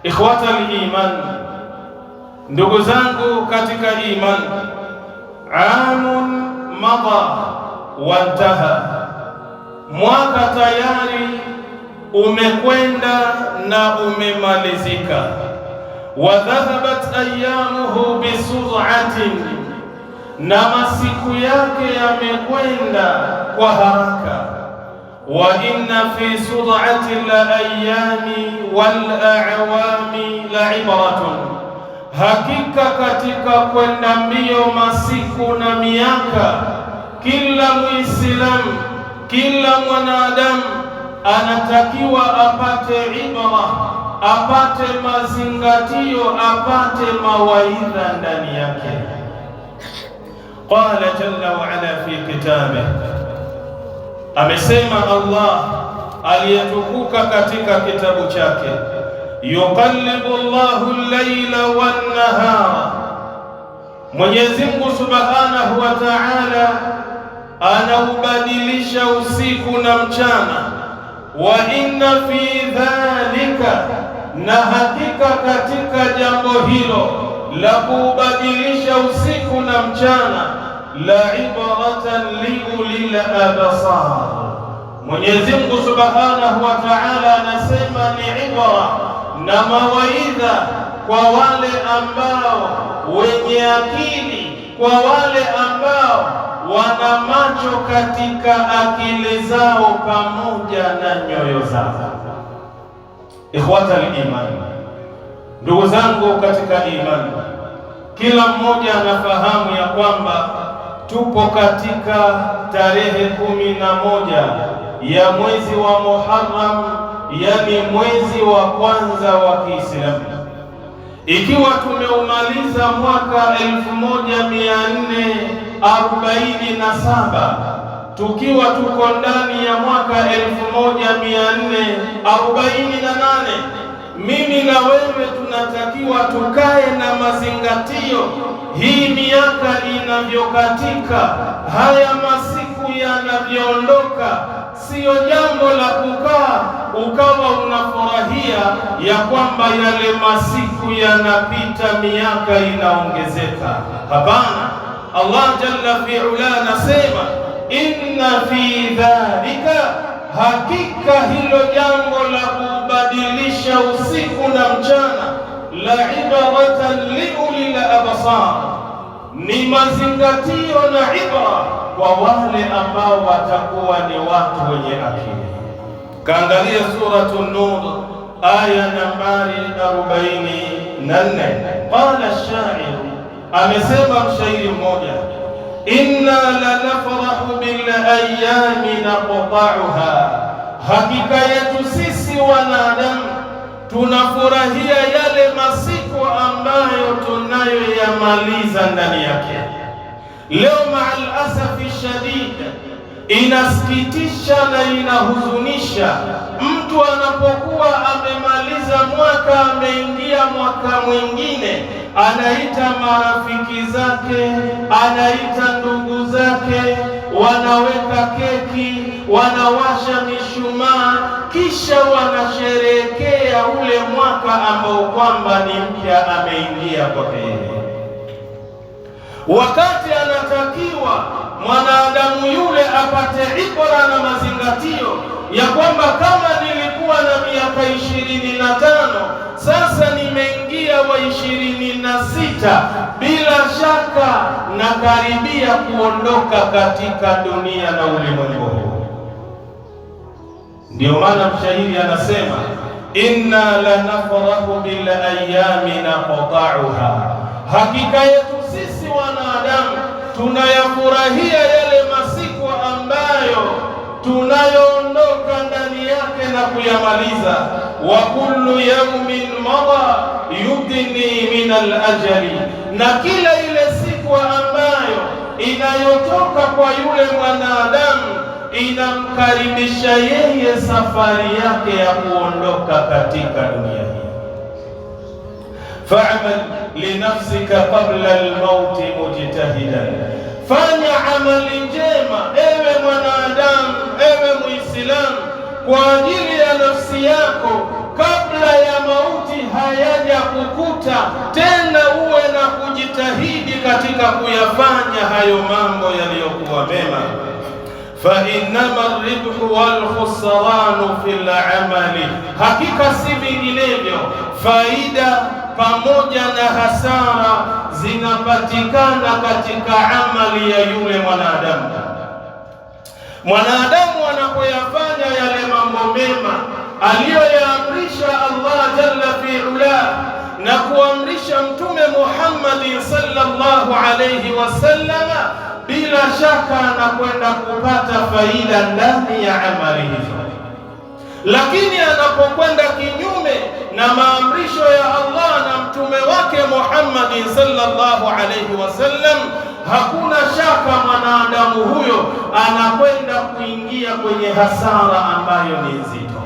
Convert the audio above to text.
Ikhwata al-iman, ndugu zangu katika iman, amun madha wantaha, mwaka tayari umekwenda na umemalizika. Wa dhahabat ayamuhu bisur'atin, na masiku yake yamekwenda kwa haraka. Wa inna fi sur'ati al-ayami wal-a'wami la'ibratun, hakika katika kwenda mbio masiku na miaka, kila Muislamu, kila mwanadamu anatakiwa apate ibra, apate mazingatio, apate mawaidha ndani yake. Qala jalla wa ala fi kitabih, amesema Allah aliyetukuka katika kitabu chake, yuqallibu Allahu al-layla wan-nahara, Mwenyezi Mungu Subhanahu wa Ta'ala anaubadilisha usiku na mchana. Wa inna fi dhalika, na hakika katika jambo hilo la kubadilisha usiku na mchana, la ibratan liulil absar, Mwenyezi Mungu Subhanahu wa Ta'ala anasema ni ibra na mawaidha kwa wale ambao wenye akili, kwa wale ambao wana macho katika akili zao pamoja na nyoyo zao. Ikhwata al-iman, ndugu zangu katika imani, kila mmoja anafahamu ya kwamba tupo katika tarehe 11 ya mwezi wa Muharram, yani mwezi wa kwanza wa Kiislamu, ikiwa tumeumaliza mwaka 1447 tukiwa tuko ndani ya mwaka 1448. Mimi na wewe tunatakiwa tukae na mazingatio, hii miaka inavyokatika, haya masiku yanavyoondoka, siyo jambo la kukaa ukawa unafurahia ya kwamba yale masiku yanapita, miaka inaongezeka. Hapana, Allah jalla fi'ala anasema inna fi dhalika, hakika hilo jambo la kubadilisha usiku na mchana, la ibaratan liulil absar, ni mazingatio na ibra kwa wale ambao watakuwa ni watu wenye akili. Kaangalia Suratul Nur aya nambari 44. Qala ash-sha'ir, amesema mshairi mmoja, inna lanafrahu bil ayami naqta'uha, hakika yetu sisi wanadamu tunafurahia yale masiku ambayo tunayoyamaliza ndani yake. Leo ma'al asafi shadid, inasikitisha na inahuzunisha, mtu anapokuwa amemaliza mwaka, ameingia mwaka mwingine, anaita marafiki zake, anaita ndugu zake, wanaweka keki, wanawasha mishumaa, kisha wanasherehekea ule mwaka ambao kwamba ni mpya ameingia kwake yeye, wakati anatakiwa mwanadamu yule apate ibra na mazingatio ya kwamba kama nilikuwa na miaka 25, sasa nimeingia wa 26, bila shaka na karibia kuondoka katika dunia na ulimwengu huu. Ndio maana mshairi anasema inna lanafrahu bil ayami naqta'uha, hakika yetu sisi wanadamu tunayafurahia yale masiku ambayo tunayoondoka ndani yake na kuyamaliza. Wa kullu yawmin mada yudni min al-ajali, na kila ile siku ambayo inayotoka kwa yule mwanadamu inamkaribisha yeye safari yake ya kuondoka katika dunia hii. Fa'mal li nafsika qabla al-maut mujtahidan, fanya amali njema ewe mwanadamu, ewe Muislamu, kwa ajili ya nafsi yako kabla ya mauti haya kukuta, tena uwe na kujitahidi katika kuyafanya hayo mambo yaliyokuwa mema. Fa innama ribhu wal khusranu fil amali, hakika si vinginevyo, faida pamoja na hasara zinapatikana katika amali ya yule mwanadamu. Mwanadamu anapoyafanya yale mambo mema aliyoyaamrisha Allah jalla fi'ala na kuamrisha Mtume Muhammad sallallahu alayhi wasallam, bila shaka anakwenda kupata faida ndani ya amali hizo. Lakini anapokwenda kinyume na maamrisho ya Allah na mtume wake Muhammad sallallahu alayhi wasallam, hakuna shaka mwanadamu huyo anakwenda kuingia kwenye hasara ambayo ni nzito.